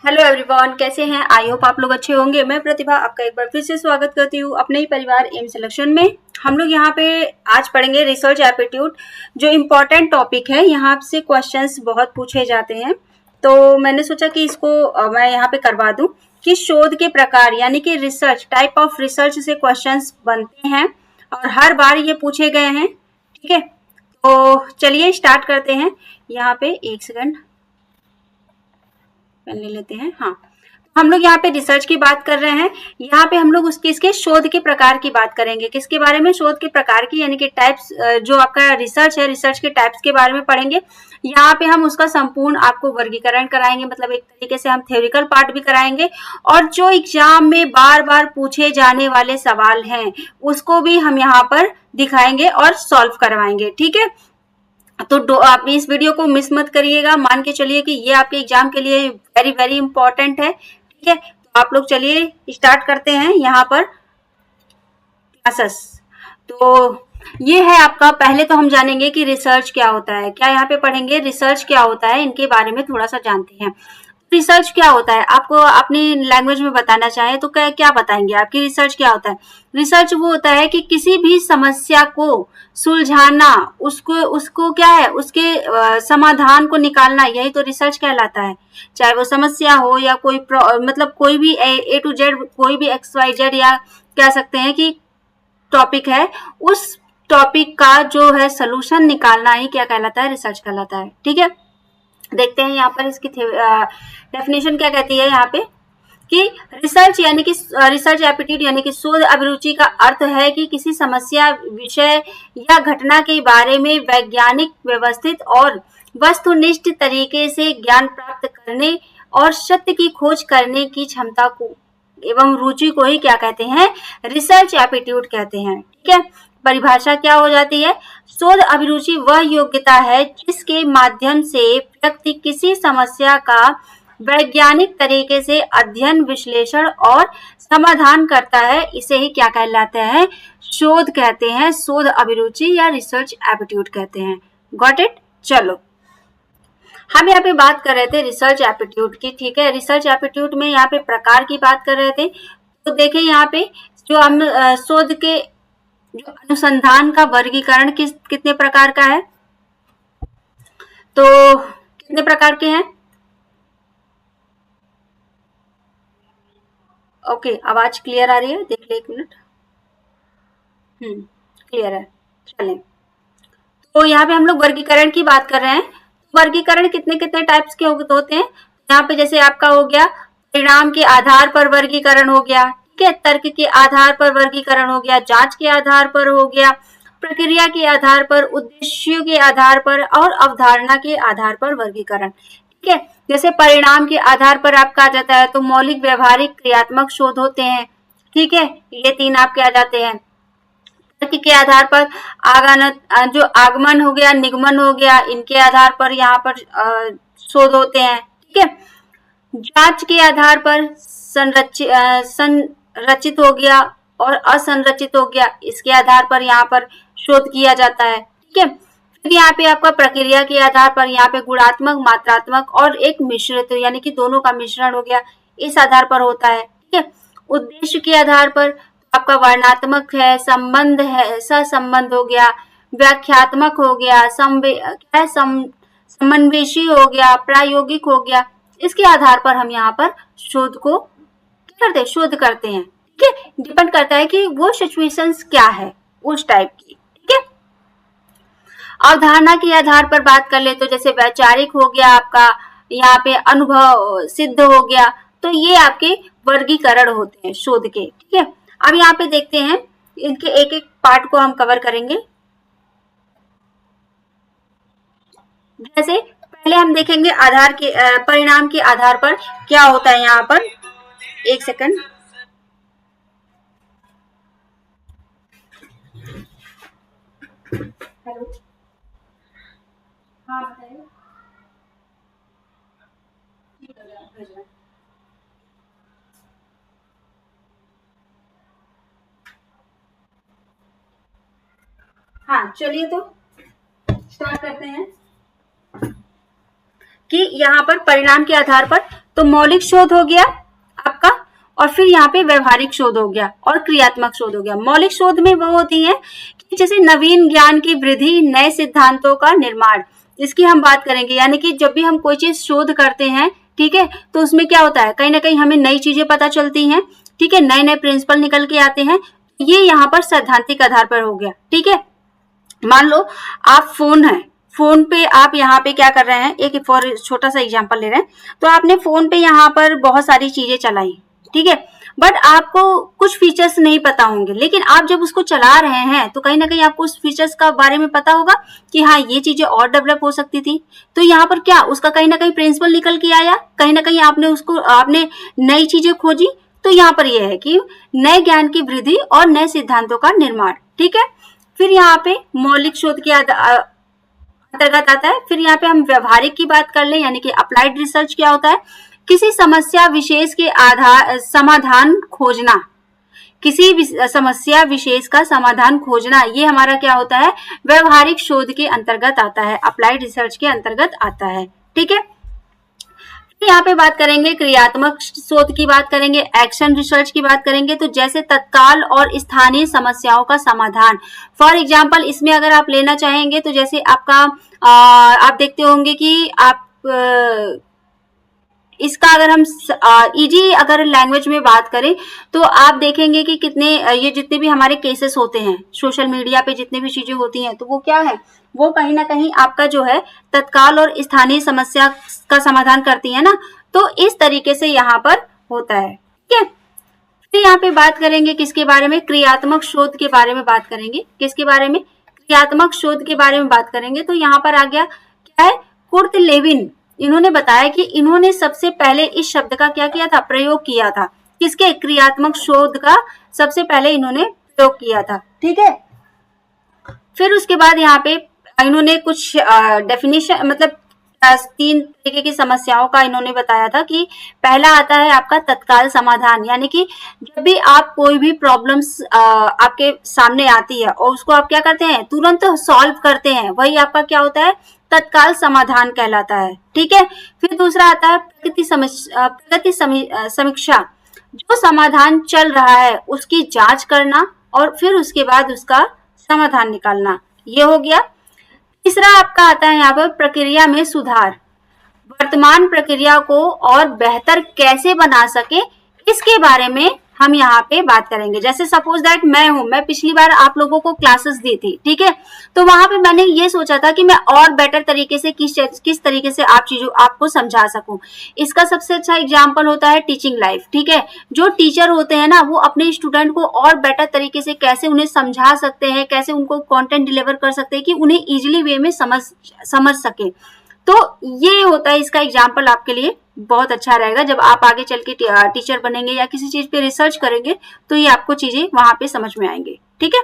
Hello everyone, कैसे हैं? I hope आप लोग अच्छे होंगे। मैं प्रतिभा आपका एक बार फिर से स्वागत करती हूँ अपने ही परिवार एम सिलेक्शन में। हम लोग यहाँ पे आज पढ़ेंगे रिसर्च एप्टीट्यूड, जो इम्पोर्टेंट टॉपिक है। यहाँ से क्वेश्चंस बहुत पूछे जाते हैं, तो मैंने सोचा कि इसको मैं यहाँ पे करवा दूँ कि शोध के प्रकार यानी कि रिसर्च, टाइप ऑफ रिसर्च से क्वेश्चंस बनते हैं और हर बार ये पूछे गए हैं। ठीक है, तो चलिए स्टार्ट करते हैं। यहाँ पे एक सेकंड पेन ले लेते हैं। हाँ, हम लोग यहाँ पे रिसर्च की बात कर रहे हैं। यहाँ पे हम लोग इसके शोध के प्रकार की बात करेंगे। किसके बारे में? शोध के प्रकार की, यानी कि टाइप्स। जो आपका रिसर्च है, रिसर्च के टाइप्स के बारे में पढ़ेंगे। यहाँ पे हम उसका संपूर्ण आपको वर्गीकरण कराएंगे, मतलब एक तरीके से हम थ्योरिकल पार्ट भी कराएंगे, और जो एग्जाम में बार बार पूछे जाने वाले सवाल हैं उसको भी हम यहाँ पर दिखाएंगे और सॉल्व करवाएंगे। ठीक है, तो आप इस वीडियो को मिस मत करिएगा। मान के चलिए कि ये आपके एग्जाम के लिए वेरी वेरी इंपॉर्टेंट है। ठीक है, तो आप लोग चलिए स्टार्ट करते हैं यहाँ पर क्लासेस। तो ये है आपका, पहले तो हम जानेंगे कि रिसर्च क्या होता है। क्या यहाँ पे पढ़ेंगे? रिसर्च क्या होता है, इनके बारे में थोड़ा सा जानते हैं। रिसर्च क्या होता है, आपको अपनी लैंग्वेज में बताना चाहे तो क्या बताएंगे आपकी? रिसर्च क्या होता है? रिसर्च वो होता है कि किसी भी समस्या को सुलझाना, उसको क्या है, उसके समाधान को निकालना, यही तो रिसर्च कहलाता है। चाहे वो समस्या हो या कोई मतलब कोई भी ए टू जेड, कोई भी एक्स वाई जेड, या कह सकते हैं कि टॉपिक है, उस टॉपिक का जो है सोल्यूशन निकालना ही क्या कहलाता है? रिसर्च कहलाता है। ठीक है, देखते हैं यहाँ पर इसकी डेफिनेशन क्या कहती है यहाँ पे कि रिसर्च यानी कि रिसर्च एप्टीट्यूड यानी कि शोध अभिरुचि का अर्थ है कि किसी समस्या, विषय या घटना के बारे में वैज्ञानिक, व्यवस्थित और वस्तुनिष्ठ तरीके से ज्ञान प्राप्त करने और सत्य की खोज करने की क्षमता को एवं रुचि को ही क्या कहते हैं? रिसर्च एप्टीट्यूड कहते हैं। ठीक है, परिभाषा क्या हो जाती है? शोध अभिरुचि वह योग्यता है जिसके माध्यम से व्यक्ति किसी समस्या का वैज्ञानिक तरीके से अध्ययन, विश्लेषण और समाधान करता है। इसे ही क्या कहलाता है? शोध कहते हैं। शोध अभिरुचि या रिसर्च एप्टीट्यूड कहते हैं। Got it? चलो, हम यहाँ पे बात कर रहे थे रिसर्च एप्टीट्यूड की। ठीक है, रिसर्च एप्टीट्यूड में यहाँ पे प्रकार की बात कर रहे थे। तो देखें यहाँ पे जो हम शोध के जो अनुसंधान का वर्गीकरण कितने प्रकार का है, तो कितने प्रकार के हैं? ओके, आवाज क्लियर आ रही है? देख ले एक मिनट। क्लियर है। चलें, तो यहाँ पे हम लोग वर्गीकरण की बात कर रहे हैं। वर्गीकरण कितने कितने टाइप्स के होते हैं? यहाँ पे जैसे आपका हो गया, परिणाम के आधार पर वर्गीकरण हो गया। ठीक है, तर्क के आधार पर वर्गीकरण हो गया, जांच के आधार पर हो गया, प्रक्रिया के आधार पर, उद्देश्यों के आधार पर और अवधारणा के आधार पर वर्गीकरण। ठीक है, जैसे परिणाम के आधार पर आपका आ जाता है तो मौलिक, व्यवहारिक, क्रियात्मक शोध होते हैं। ठीक है, ये तीन आपके आ जाते हैं। तर्क के आधार पर जो आगमन हो गया, निगमन हो गया, इनके आधार पर यहाँ पर शोध होते हैं। ठीक है, जांच के आधार पर संरचित हो गया और असंरचित हो गया, इसके आधार पर यहाँ पर शोध किया जाता है। ठीक है, फिर यहाँ पे आपका प्रक्रिया के आधार पर यहाँ पे गुणात्मक, मात्रात्मक और एक मिश्रित, यानी कि दोनों का मिश्रण हो गया, इस आधार पर होता है। ठीक है, उद्देश्य के आधार पर आपका वर्णनात्मक है, संबंध है, सहसंबंध हो गया, व्याख्यात्मक हो गया, समन्वेशी हो गया, प्रायोगिक हो गया। इसके आधार पर हम यहाँ पर शोध को शोध करते हैं। ठीक है, डिपेंड करता है कि वो सिचुएशंस क्या है उस टाइप की। ठीक है, अवधारणा के आधार पर बात कर ले तो जैसे वैचारिक हो गया आपका, यहाँ पे अनुभव सिद्ध हो गया, तो ये आपके वर्गीकरण होते हैं शोध के। ठीक है, अब यहाँ पे देखते हैं इनके एक एक पार्ट को हम कवर करेंगे। जैसे पहले हम देखेंगे आधार के परिणाम के आधार पर क्या होता है। यहाँ पर एक सेकंड, हेलो, हाँ बताइए। हाँ चलिए, तो स्टार्ट करते हैं कि यहाँ पर परिणाम के आधार पर तो मौलिक शोध हो गया आपका, और फिर यहाँ पे व्यवहारिक शोध हो गया और क्रियात्मक शोध हो गया। मौलिक शोध में वो होती है कि जैसे नवीन ज्ञान की वृद्धि, नए सिद्धांतों का निर्माण, इसकी हम बात करेंगे। यानी कि जब भी हम कोई चीज शोध करते हैं, ठीक है, तो उसमें क्या होता है, कहीं ना कहीं हमें नई चीजें पता चलती हैं, ठीक है, नए नए प्रिंसिपल निकल के आते हैं। ये यहाँ पर सैद्धांतिक आधार पर हो गया, ठीक है। मान लो आप फोन है, फोन पे आप यहाँ पे क्या कर रहे हैं, एक फॉर छोटा सा एग्जांपल ले रहे हैं, तो आपने फोन पे यहाँ पर बहुत सारी चीजें चलाई, ठीक है, बट आपको कुछ फीचर्स नहीं पता होंगे, लेकिन आप जब उसको चला रहे हैं तो कहीं ना कहीं आपको उस फीचर्स का बारे में पता होगा कि हाँ ये चीजें और डेवलप हो सकती थी। तो यहाँ पर क्या उसका कहीं ना कहीं प्रिंसिपल निकल के आया, कहीं ना कहीं आपने नई चीजें खोजी। तो यहाँ पर यह है कि नए ज्ञान की वृद्धि और नए सिद्धांतों का निर्माण, ठीक है। फिर यहाँ पे मौलिक शोध के अंतर्गत आता है। फिर यहाँ पे हम व्यवहारिक की बात कर ले, यानी कि अप्लाइड रिसर्च क्या होता है, किसी समस्या विशेष के समाधान खोजना, किसी समस्या विशेष का समाधान खोजना, ये हमारा क्या होता है, व्यवहारिक शोध के अंतर्गत आता है, अप्लाइड रिसर्च के अंतर्गत आता है, ठीक है। यहाँ पे बात करेंगे क्रियात्मक शोध की बात करेंगे, एक्शन रिसर्च की बात करेंगे। तो जैसे तत्काल और स्थानीय समस्याओं का समाधान, फॉर एग्जांपल इसमें अगर आप लेना चाहेंगे तो जैसे आपका आप देखते होंगे कि आप इसका अगर हम इजी अगर लैंग्वेज में बात करें तो आप देखेंगे कि कितने ये जितने भी हमारे केसेस होते हैं सोशल मीडिया पे, जितने भी चीजें होती हैं, तो वो क्या है, वो कहीं ना कहीं आपका जो है तत्काल और स्थानीय समस्या का समाधान करती है ना। तो इस तरीके से यहाँ पर होता है, ठीक है। फिर यहाँ पे बात करेंगे किसके बारे में, क्रियात्मक शोध के बारे में बात करेंगे। किसके बारे में, क्रियात्मक शोध के बारे में बात करेंगे। तो यहाँ पर आ गया क्या है, कुर्ट लेविन, इन्होंने बताया कि इन्होंने सबसे पहले इस शब्द का क्या किया था, प्रयोग किया था। किसके, क्रियात्मक शोध का सबसे पहले इन्होंने प्रयोग किया था, ठीक है। फिर उसके बाद यहाँ पे इन्होंने कुछ डेफिनेशन मतलब 3 तरीके की समस्याओं का इन्होंने बताया था कि पहला आता है आपका तत्काल समाधान, यानी कि जब भी आप कोई भी प्रॉब्लम्स आपके सामने आती है और उसको आप क्या करते हैं, तुरंत सॉल्व करते हैं, वही आपका क्या होता है, तत्काल समाधान कहलाता है, ठीक है। फिर दूसरा आता है प्रगति समीक्षा, जो समाधान चल रहा है उसकी जांच करना और फिर उसके बाद उसका समाधान निकालना, ये हो गया। तीसरा आपका आता है यहाँ पर प्रक्रिया में सुधार, वर्तमान प्रक्रिया को और बेहतर कैसे बना सके, इसके बारे में हम यहाँ पे बात करेंगे। जैसे सपोज दैट मैं पिछली बार आप लोगों को क्लासेस दी थी, ठीक है, तो वहां पे मैंने ये सोचा था कि मैं और बेटर तरीके से किस तरीके से आपको समझा सकूं। इसका सबसे अच्छा एग्जांपल होता है टीचिंग लाइफ, ठीक है। जो टीचर होते हैं ना, वो अपने स्टूडेंट को और बेटर तरीके से कैसे उन्हें समझा सकते हैं, कैसे उनको कंटेंट डिलीवर कर सकते हैं कि उन्हें इजिली वे में समझ सके। तो ये होता है, इसका एग्जाम्पल आपके लिए बहुत अच्छा रहेगा। जब आप आगे चल के टीचर बनेंगे या किसी चीज पे रिसर्च करेंगे तो ये आपको चीजें वहां पे समझ में आएंगी, ठीक है।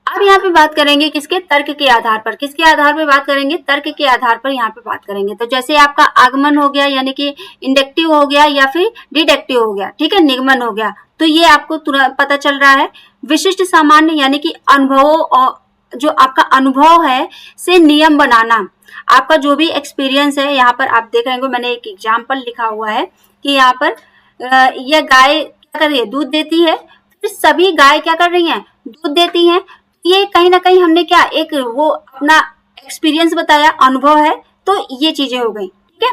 अब यहाँ पे बात करेंगे किसके, तर्क के आधार पर। किसके आधार पर बात करेंगे, तर्क के आधार पर यहाँ पे बात करेंगे। तो जैसे आपका आगमन हो गया, यानी कि इंडक्टिव हो गया या फिर डिडक्टिव हो गया, ठीक है, निगमन हो गया, तो ये आपको तुरंत पता चल रहा है। विशिष्ट सामान्य, यानी कि अनुभव, जो आपका अनुभव है से नियम बनाना, आपका जो भी एक्सपीरियंस है। यहाँ पर आप देख रहे होंगे मैंने एक एग्जाम्पल लिखा हुआ है कि यहाँ पर यह गाय क्या कर रही है, दूध देती है। फिर सभी गाय क्या कर रही हैं, दूध देती हैं। ये कहीं ना कहीं हमने क्या एक वो अपना एक्सपीरियंस बताया, अनुभव है, तो ये चीजें हो गई, ठीक है।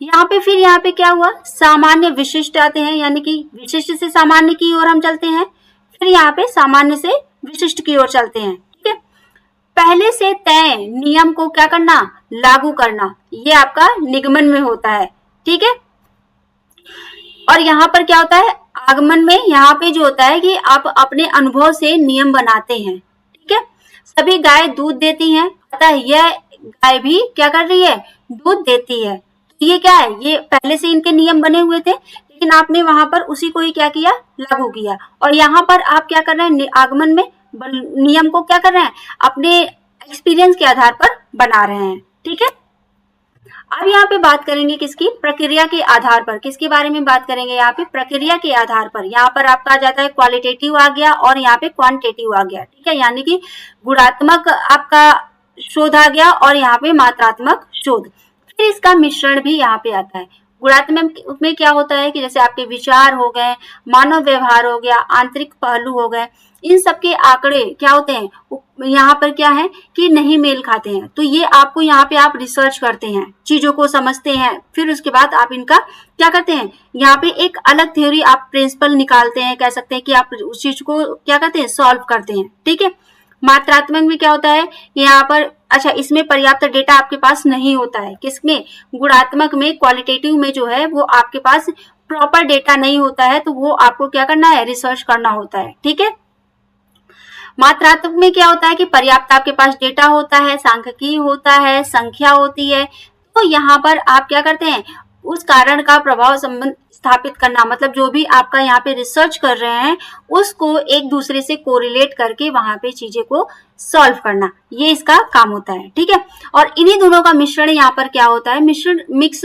यहाँ पे फिर यहाँ पे क्या हुआ, सामान्य विशिष्ट आते हैं, यानी कि विशिष्ट से सामान्य की ओर हम चलते हैं, फिर यहाँ पे सामान्य से विशिष्ट की ओर चलते हैं, ठीक है। पहले से तय नियम को क्या करना, लागू करना, ये आपका निगमन में होता है, ठीक है। और यहाँ पर क्या होता है, आगमन में यहाँ पे जो होता है कि आप अपने अनुभव से नियम बनाते हैं, ठीक है। सभी गाय दूध देती हैं, अतः यह गाय भी क्या कर रही है, दूध देती है। तो ये क्या है, ये पहले से इनके नियम बने हुए थे, लेकिन आपने वहां पर उसी को ही क्या किया, लागू किया। और यहाँ पर आप क्या कर रहे हैं, आगमन में नियम को क्या कर रहे हैं, अपने एक्सपीरियंस के आधार पर बना रहे हैं, ठीक है। अब यहाँ पे बात करेंगे किसकी, प्रक्रिया के आधार पर। किसके बारे में बात करेंगे, यहाँ पे प्रक्रिया के आधार पर। यहाँ पर आपका आ जाता है क्वालिटेटिव आ गया और यहाँ पे क्वांटिटेटिव आ गया, ठीक है, यानी कि गुणात्मक आपका शोध आ गया और यहाँ पे मात्रात्मक शोध। फिर इसका मिश्रण भी यहाँ पे आता है। गुणात्मक में क्या होता है कि जैसे आपके विचार हो गए, मानव व्यवहार हो गया, आंतरिक पहलू हो गए, इन सब के आंकड़े क्या होते हैं, यहाँ पर क्या है कि नहीं मेल खाते हैं। तो ये आपको यहाँ पे आप रिसर्च करते हैं, चीजों को समझते हैं, फिर उसके बाद आप इनका क्या करते हैं, यहाँ पे एक अलग थ्योरी आप प्रिंसिपल निकालते हैं, कह सकते हैं कि आप उस चीज को क्या करते हैं, सॉल्व करते हैं। ठीक है। मात्रात्मक में क्या होता है, यहाँ पर अच्छा इसमें पर्याप्त डेटा आपके पास नहीं होता है। किसमें, गुणात्मक में, क्वालिटेटिव में जो है वो आपके पास प्रॉपर डेटा नहीं होता है, तो वो आपको क्या करना है, रिसर्च करना होता है। ठीक है। मात्रात्मक में क्या होता है कि पर्याप्त आपके पास डेटा होता है, सांख्यिकी होता है, संख्या होती है, तो यहाँ पर आप क्या करते हैं, उस कारण का प्रभाव संबंध स्थापित करना, मतलब जो भी आपका यहाँ पे रिसर्च कर रहे हैं उसको एक दूसरे से कोरिलेट करके वहां पे चीजें को सॉल्व करना, ये इसका काम होता है। ठीक है। और इन्हीं दोनों का मिश्रण यहाँ पर क्या होता है, मिश्रण मिक्स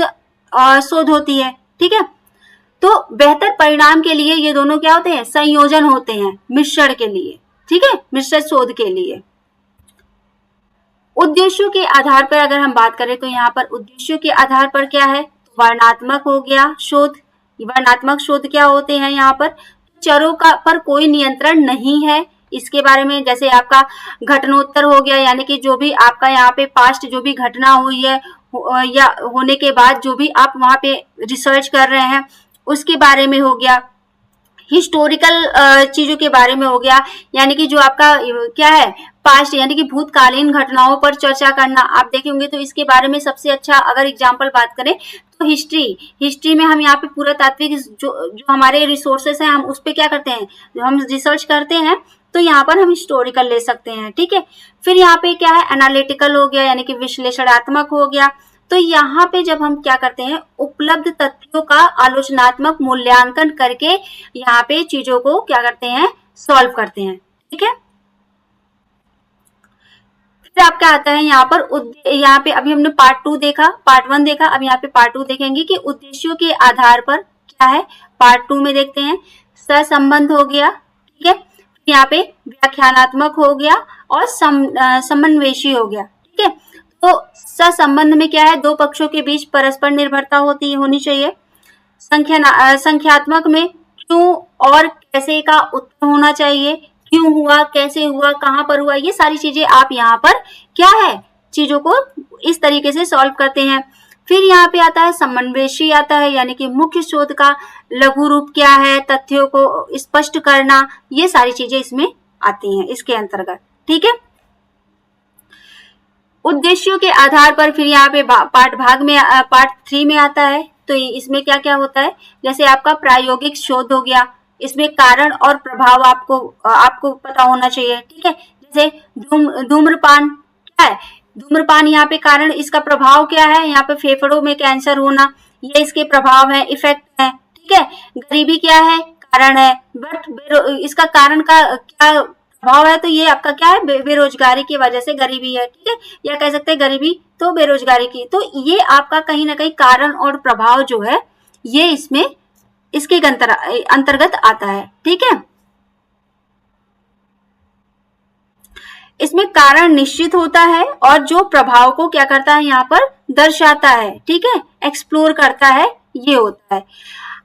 शोध होती है। ठीक है। तो बेहतर परिणाम के लिए ये दोनों क्या होते हैं, संयोजन होते हैं मिश्रण के लिए। ठीक है, मिश्रित शोध के लिए। उद्देश्यों के आधार पर अगर हम बात करें तो यहाँ पर उद्देश्यों के आधार पर क्या है, वर्णनात्मक हो गया शोध। वर्णनात्मक शोध क्या होते हैं, यहाँ पर चरों का पर कोई नियंत्रण नहीं है, इसके बारे में, जैसे आपका घटनोत्तर हो गया, यानी कि जो भी आपका यहाँ पे पास्ट जो भी घटना हुई है या होने के बाद जो भी आप वहां पे रिसर्च कर रहे हैं उसके बारे में हो गया। हिस्टोरिकल चीजों के बारे में हो गया, यानी कि जो आपका क्या है, पास्ट यानी कि भूतकालीन घटनाओं पर चर्चा करना। आप देखे होंगे तो इसके बारे में सबसे अच्छा अगर एग्जांपल बात करें तो हिस्ट्री में हम यहाँ पे पूरा तात्विक जो हमारे रिसोर्सेस हैं हम उस पे क्या करते हैं, जो हम रिसर्च करते हैं, तो यहाँ पर हम हिस्टोरिकल ले सकते हैं। ठीक है। फिर यहाँ पे क्या है, एनालिटिकल हो गया, यानी कि विश्लेषणात्मक हो गया। तो यहाँ पे जब हम क्या करते हैं, उपलब्ध तथ्यों का आलोचनात्मक मूल्यांकन करके यहाँ पे चीजों को क्या करते हैं, सॉल्व करते हैं। ठीक है। फिर आपका आता है यहाँ पर यहाँ पे अभी हमने पार्ट 2 देखा, पार्ट 1 देखा, अब यहाँ पे पार्ट 2 देखेंगे कि उद्देश्यों के आधार पर क्या है। पार्ट 2 में देखते हैं सहसंबंध हो गया। ठीक है। यहाँ पे व्याख्यानात्मक हो गया और समन्वेशी हो गया। ठीक है। तो सहसंबंध में क्या है, दो पक्षों के बीच परस्पर निर्भरता होनी चाहिए। संख्यात्मक में क्यों और कैसे का उत्तर होना चाहिए, क्यों हुआ, कैसे हुआ, कहां पर हुआ, ये सारी चीजें आप यहाँ पर क्या है, चीजों को इस तरीके से सॉल्व करते हैं। फिर यहाँ पे आता है समन्वेशी आता है, यानी कि मुख्य शोध का लघु रूप क्या है, तथ्यों को स्पष्ट करना, ये सारी चीजें इसमें आती हैं इसके अंतर्गत। ठीक है। उद्देश्यों के आधार पर फिर यहाँ पे पार्ट 3 में आता है। तो इसमें क्या क्या होता है, जैसे आपका प्रायोगिक शोध हो गया, इसमें कारण और प्रभाव आपको पता होना चाहिए। ठीक है। जैसे धूम्रपान क्या है, धूम्रपान यहाँ पे कारण, इसका प्रभाव क्या है, यहाँ पे फेफड़ों में कैंसर होना, ये इसके प्रभाव है, इफेक्ट है। ठीक है। गरीबी क्या है, कारण है, बट इसका कारण का क्या प्रभाव है, तो ये आपका क्या है, बेरोजगारी की वजह से गरीबी है। ठीक है। या कह सकते हैं गरीबी तो बेरोजगारी की, तो ये आपका कहीं ना कहीं कारण और प्रभाव जो है ये इसमें इसके अंतर्गत आता है। ठीक है। इसमें कारण निश्चित होता है और जो प्रभाव को क्या करता है, यहाँ पर दर्शाता है। ठीक है, एक्सप्लोर करता है, ये होता है।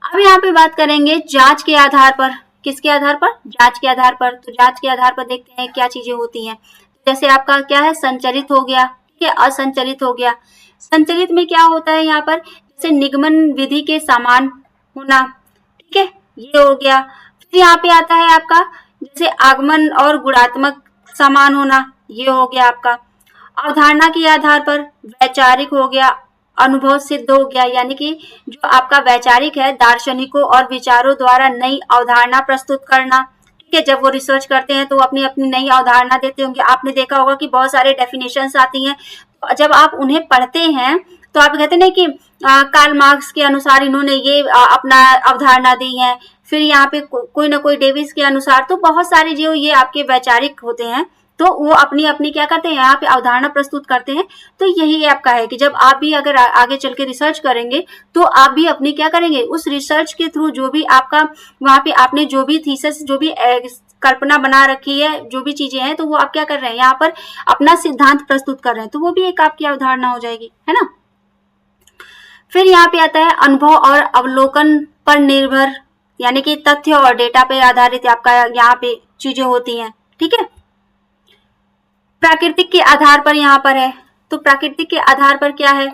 अब यहाँ पे बात करेंगे जांच के आधार पर। किसके आधार पर, जांच के आधार पर। तो जांच के आधार पर देखते हैं क्या चीजें होती हैं। जैसे आपका क्या है, संचरित हो गया, ठीक है, असंचरित हो गया। संचरित में क्या होता है, यहाँ पर जैसे निगमन विधि के समान होना, ठीक है, ये हो गया। फिर यहाँ पे आता है आपका जैसे आगमन और गुणात्मक समान होना, ये हो गया आपका। अवधारणा के आधार पर वैचारिक हो गया, अनुभव सिद्ध हो गया, यानी कि जो आपका वैचारिक है, दार्शनिकों और विचारों द्वारा नई अवधारणा प्रस्तुत करना। ठीक है, जब वो रिसर्च करते हैं तो अपनी अपनी नई अवधारणा देते होंगे। आपने देखा होगा कि बहुत सारे डेफिनेशंस आती हैं, जब आप उन्हें पढ़ते हैं तो आप कहते हैं कि कार्ल मार्क्स के अनुसार इन्होंने ये अपना अवधारणा दी है। फिर यहाँ पे कोई ना कोई डेविस के अनुसार, तो बहुत सारे जो ये आपके वैचारिक होते हैं तो वो अपनी अपनी क्या करते हैं, यहाँ पे अवधारणा प्रस्तुत करते हैं। तो यही आपका है कि जब आप भी अगर आगे चल के रिसर्च करेंगे तो आप भी अपनी क्या करेंगे, उस रिसर्च के थ्रू जो भी आपका वहाँ पे आपने जो भी थीसिस, जो भी कल्पना बना रखी है, जो भी चीजें हैं, तो वो आप क्या कर रहे हैं, यहाँ पर अपना सिद्धांत प्रस्तुत कर रहे हैं, तो वो भी एक आपकी अवधारणा हो जाएगी, है ना। फिर यहाँ पे आता है अनुभव और अवलोकन पर निर्भर, यानी कि तथ्य और डेटा पे आधारित आपका यहाँ पे चीजें होती हैं, ठीक है। प्राकृतिक के आधार पर यहाँ पर है, तो प्राकृतिक के आधार पर क्या है,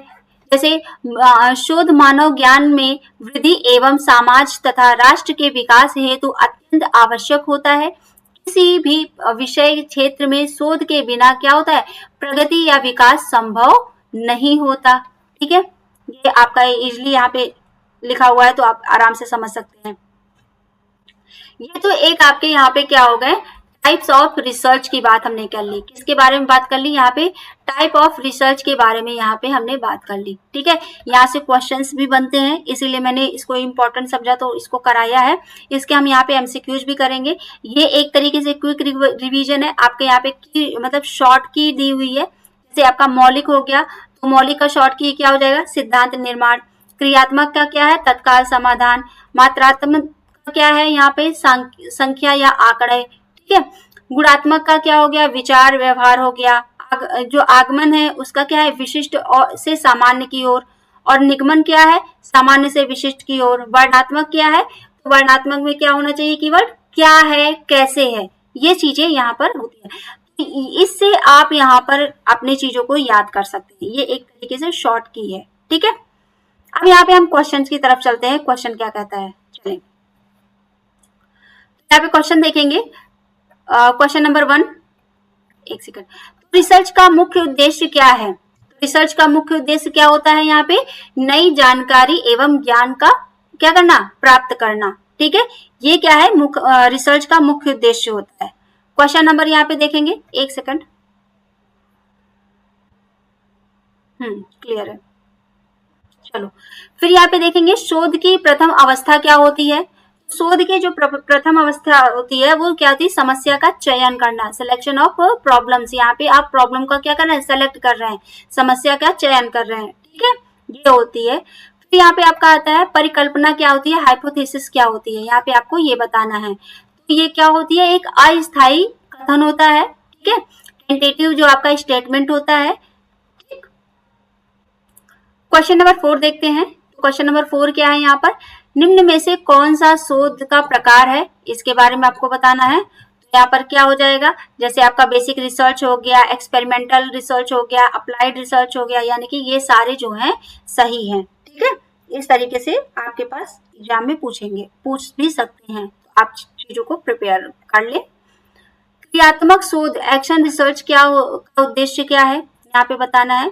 जैसे शोध मानव ज्ञान में वृद्धि एवं समाज तथा राष्ट्र के विकास हेतु अत्यंत आवश्यक होता है। किसी भी विषय क्षेत्र में शोध के बिना क्या होता है, प्रगति या विकास संभव नहीं होता, ठीक है। ये आपका इजली यहाँ पे लिखा हुआ है, तो आप आराम से समझ सकते हैं। ये तो एक आपके यहाँ पे क्या हो गए, टाइप्स ऑफ रिसर्च की बात हमने कर ली। किसके बारे में बात कर ली, यहाँ पे टाइप ऑफ रिसर्च के बारे में यहाँ पे हमने बात कर ली, ठीक है। यहाँ से क्वेश्चंस भी बनते हैं, इसीलिए मैंने इसको इम्पोर्टेंट समझा तो इसको कराया है। इसके हम यहाँ पे एमसीक्यूज भी करेंगे। ये एक तरीके से क्विक रिवीजन है, आपके यहाँ पे मतलब शॉर्ट की दी हुई है। जैसे आपका मौलिक हो गया, तो मौलिक का शॉर्ट की क्या हो जाएगा, सिद्धांत निर्माण। क्रियात्मक का क्या है, तत्काल समाधान। मात्रात्मक का क्या है, यहाँ पे संख्या या आंकड़े, ठीक है। गुणात्मक का क्या हो गया, विचार व्यवहार हो गया। जो आगमन है उसका क्या है, विशिष्ट और से सामान्य की ओर, और निगमन क्या है, सामान्य से विशिष्ट की ओर। वर्णात्मक क्या है, तो वर्णात्मक में क्या होना चाहिए, कीवर्ड क्या है, कैसे है, ये चीजें यहाँ पर होती है। इससे आप यहाँ पर अपनी चीजों को याद कर सकते हैं। ये एक तरीके से शॉर्ट की है, ठीक है। अब यहाँ पे हम क्वेश्चंस की तरफ चलते हैं। क्वेश्चन क्या कहता है, चलिए यहाँ पे क्वेश्चन देखेंगे। क्वेश्चन नंबर 1, एक सेकंड। रिसर्च का मुख्य उद्देश्य क्या है, रिसर्च का मुख्य उद्देश्य क्या होता है, यहाँ पे नई जानकारी एवं ज्ञान का क्या करना, प्राप्त करना, ठीक है। ये क्या है, रिसर्च का मुख्य उद्देश्य होता है। क्वेश्चन नंबर यहाँ पे देखेंगे, एक सेकंड। क्लियर है, चलो फिर यहाँ पे देखेंगे शोध की प्रथम अवस्था क्या होती है। शोध की जो प्रथम अवस्था होती है वो क्या होती है, समस्या का चयन करना, सिलेक्शन ऑफ प्रॉब्लम्स। यहाँ पे आप प्रॉब्लम का क्या कर रहे हैं, सेलेक्ट कर रहे हैं, समस्या का चयन कर रहे हैं, ठीक है, ये होती है। फिर यहाँ पे आपका आता है परिकल्पना क्या होती है, हाइपोथेसिस क्या होती है, यहाँ पे आपको ये बताना है। तो ये क्या होती है, एक अस्थायी कथन होता है, ठीक है, टेंटेटिव जो आपका स्टेटमेंट होता है। क्वेश्चन नंबर 4 देखते हैं। क्वेश्चन नंबर 4 क्या है, यहाँ पर निम्न में से कौन सा शोध का प्रकार है, इसके बारे में आपको बताना है। तो यहाँ पर क्या हो जाएगा, जैसे आपका बेसिक रिसर्च हो गया, एक्सपेरिमेंटल रिसर्च हो गया, अप्लाइड रिसर्च हो गया, यानी कि ये सारे जो हैं सही हैं, ठीक है। इस तरीके से आपके पास एग्जाम में पूछ भी सकते हैं, तो आप चीजों को प्रिपेयर कर ले। क्रियात्मक शोध, एक्शन रिसर्च क्या उद्देश्य क्या है, यहाँ पे बताना है।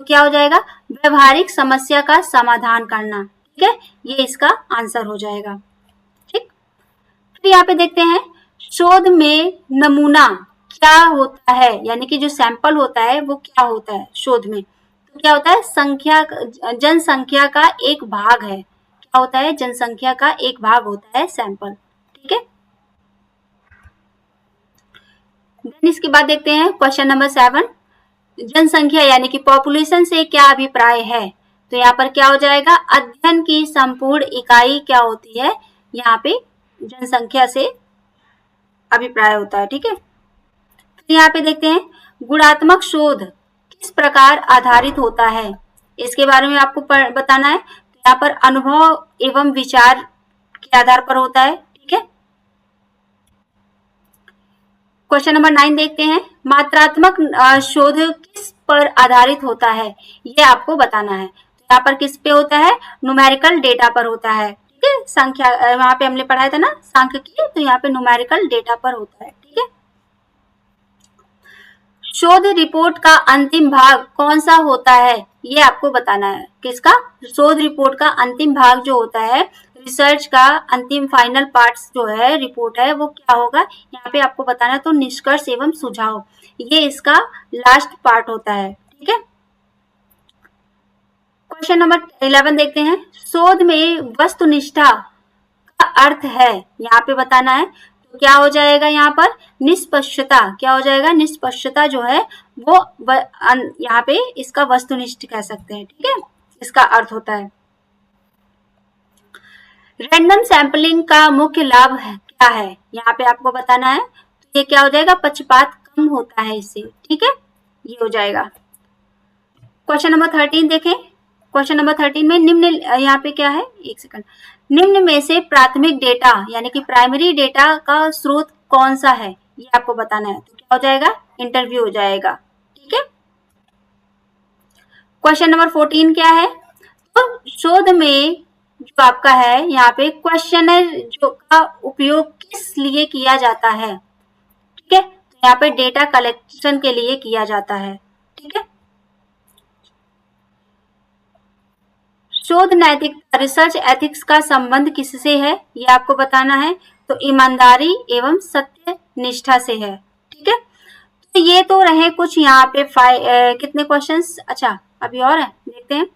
तो क्या हो जाएगा, व्यवहारिक समस्या का समाधान करना, ठीक है, ये इसका आंसर हो जाएगा, ठीक। फिर यहाँ पे देखते हैं शोध में नमूना क्या होता है, यानी कि जो सैंपल होता है वो क्या होता है शोध में। तो क्या होता है, जनसंख्या का एक भाग है, क्या होता है, जनसंख्या का एक भाग होता है सैंपल, ठीक है। इसके बाद देखते हैं क्वेश्चन नंबर 7, जनसंख्या यानी कि पॉपुलेशन से क्या अभिप्राय है। तो यहाँ पर क्या हो जाएगा, अध्ययन की संपूर्ण इकाई क्या होती है, यहाँ पे जनसंख्या से अभिप्राय होता है, ठीक है। फिर यहाँ पे देखते हैं गुणात्मक शोध किस प्रकार आधारित होता है, इसके बारे में आपको बताना है। तो यहाँ पर अनुभव एवं विचार के आधार पर होता है, ठीक है। क्वेश्चन नंबर 9 देखते हैं मात्रात्मक शोध किस पर आधारित होता है, ये आपको बताना है। तो यहाँ पर किस पे होता है, न्यूमेरिकल डेटा पर होता है, ठीक है। संख्या वहां पे हमने पढ़ाया था ना सांख्यिकी, तो यहाँ पे न्यूमेरिकल डेटा पर होता है, ठीक है। शोध रिपोर्ट का अंतिम भाग कौन सा होता है, ये आपको बताना है। किसका, शोध रिपोर्ट का अंतिम भाग जो होता है, रिसर्च का अंतिम फाइनल पार्ट्स जो है रिपोर्ट है, वो क्या होगा, यहाँ पे आपको बताना है। तो निष्कर्ष एवं सुझाव, ये इसका लास्ट पार्ट होता है, ठीक है। क्वेश्चन नंबर 11 देखते हैं शोध में वस्तुनिष्ठा का अर्थ है, यहाँ पे बताना है। तो क्या हो जाएगा, यहाँ पर निष्पक्षता, क्या हो जाएगा, निष्पक्षता जो है वो यहाँ पे इसका वस्तुनिष्ठ कह सकते हैं, ठीक है, इसका अर्थ होता है। रैंडम सैंपलिंग का मुख्य लाभ है क्या है, यहाँ पे आपको बताना है। तो ये क्या हो जाएगा, पक्षपात कम होता है इससे, ठीक है, ये हो जाएगा। क्वेश्चन नंबर 13 देखें। क्वेश्चन नंबर 13 में निम्न, यहाँ पे क्या है, एक सेकंड, निम्न में से प्राथमिक डेटा यानी कि प्राइमरी डेटा का स्रोत कौन सा है, ये आपको बताना है। तो क्या हो जाएगा, इंटरव्यू हो जाएगा। ठीक है। क्वेश्चन नंबर 14 क्या है, तो शोध में जो आपका है यहाँ पे क्वेश्चनर जो का उपयोग किस लिए किया जाता है। ठीक है, तो यहाँ पे डेटा कलेक्शन के लिए किया जाता है। ठीक है। शोध नैतिकता, रिसर्च एथिक्स का संबंध किससे है, ये आपको बताना है। तो ईमानदारी एवं सत्य निष्ठा से है। ठीक है। तो ये तो रहे कुछ यहाँ पे कितने क्वेश्चंस, अच्छा अभी और है, देखते हैं।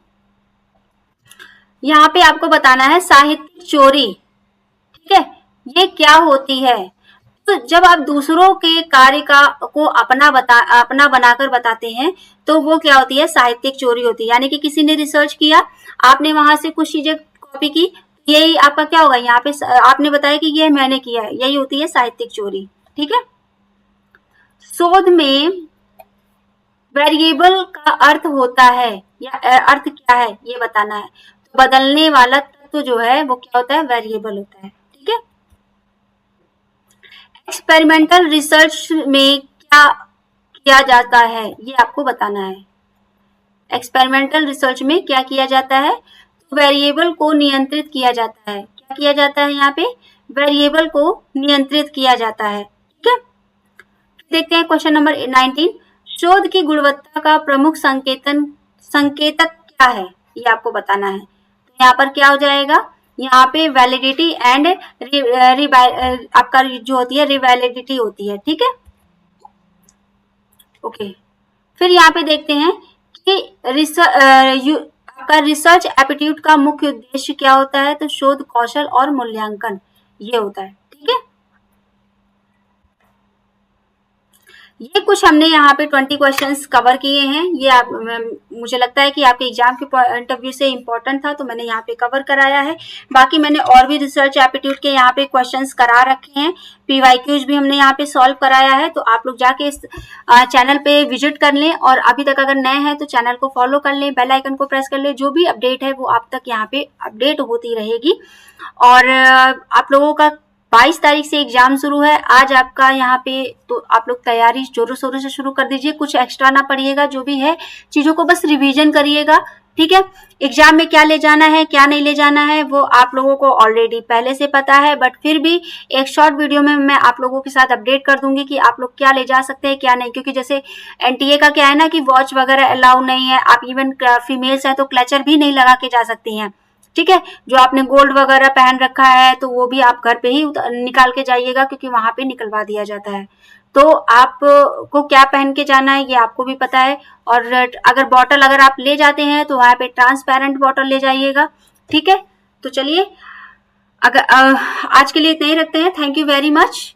यहाँ पे आपको बताना है साहित्यिक चोरी। ठीक है, ये क्या होती है, तो जब आप दूसरों के कार्य को अपना बनाकर बताते हैं तो वो क्या होती है, साहित्यिक चोरी होती है। यानी कि किसी ने रिसर्च किया, आपने वहां से कुछ चीजें कॉपी की, यही आपका क्या होगा, यहाँ पे आपने बताया कि ये मैंने किया है, यही होती है साहित्यिक चोरी। ठीक है। शोध में वेरिएबल का अर्थ होता है या अर्थ क्या है, ये बताना है। तो बदलने वाला तत्व जो है वो क्या होता है, वेरिएबल होता है। ठीक है। एक्सपेरिमेंटल रिसर्च में क्या किया जाता है, ये आपको बताना है। एक्सपेरिमेंटल रिसर्च में क्या किया जाता है, तो वेरिएबल को नियंत्रित किया जाता है। क्या किया जाता है, यहाँ पे वेरिएबल को नियंत्रित किया जाता है। ठीक है। देखते हैं क्वेश्चन नंबर 19, शोध की गुणवत्ता का प्रमुख संकेतक क्या है, ये आपको बताना है। तो यहाँ पर क्या हो जाएगा, यहाँ पे वैलिडिटी एंड आपका जो होती है रिवैलिडिटी होती है। ठीक है। ओके, फिर यहाँ पे देखते हैं कि आपका रिसर्च एप्टीट्यूड का मुख्य उद्देश्य क्या होता है, तो शोध कौशल और मूल्यांकन, ये होता है। ठीक है। ये कुछ हमने यहाँ पे 20 क्वेश्चंस कवर किए हैं। ये मुझे लगता है कि आपके एग्जाम के पॉइंट ऑफ व्यू से इम्पोर्टेंट था, तो मैंने यहाँ पे कवर कराया है। बाकी मैंने और भी रिसर्च एप्टीट्यूड के यहाँ पे क्वेश्चंस करा रखे हैं, पीवाईक्यूज भी हमने यहाँ पे सॉल्व कराया है। तो आप लोग जाके इस चैनल पे विजिट कर लें, और अभी तक अगर नए हैं तो चैनल को फॉलो कर लें, बेल आइकन को प्रेस कर लें। जो भी अपडेट है वो आप तक यहाँ पे अपडेट होती रहेगी। और आप लोगों का 22 तारीख से एग्जाम शुरू है। आज आपका यहाँ पे, तो आप लोग तैयारी जोरों शोरों से शुरू कर दीजिए, कुछ एक्स्ट्रा ना पढ़िएगा, जो भी है चीजों को बस रिवीजन करिएगा। ठीक है। एग्जाम में क्या ले जाना है क्या नहीं ले जाना है वो आप लोगों को ऑलरेडी पहले से पता है, बट फिर भी एक शॉर्ट वीडियो में मैं आप लोगों के साथ अपडेट कर दूंगी कि आप लोग क्या ले जा सकते हैं क्या नहीं। क्योंकि जैसे एनटीए का क्या है ना कि वॉच वगैरह अलाउ नहीं है, आप इवन फीमेल्स हैं तो क्लचर भी नहीं लगा के जा सकती हैं। ठीक है। जो आपने गोल्ड वगैरह पहन रखा है तो वो भी आप घर पे ही निकाल के जाइएगा, क्योंकि वहां पे निकलवा दिया जाता है। तो आप को क्या पहन के जाना है ये आपको भी पता है। और अगर बॉटल अगर आप ले जाते हैं तो वहां पे ट्रांसपेरेंट बॉटल ले जाइएगा। ठीक है। तो चलिए, अगर आज के लिए इतना ही रखते हैं। Thank you very much.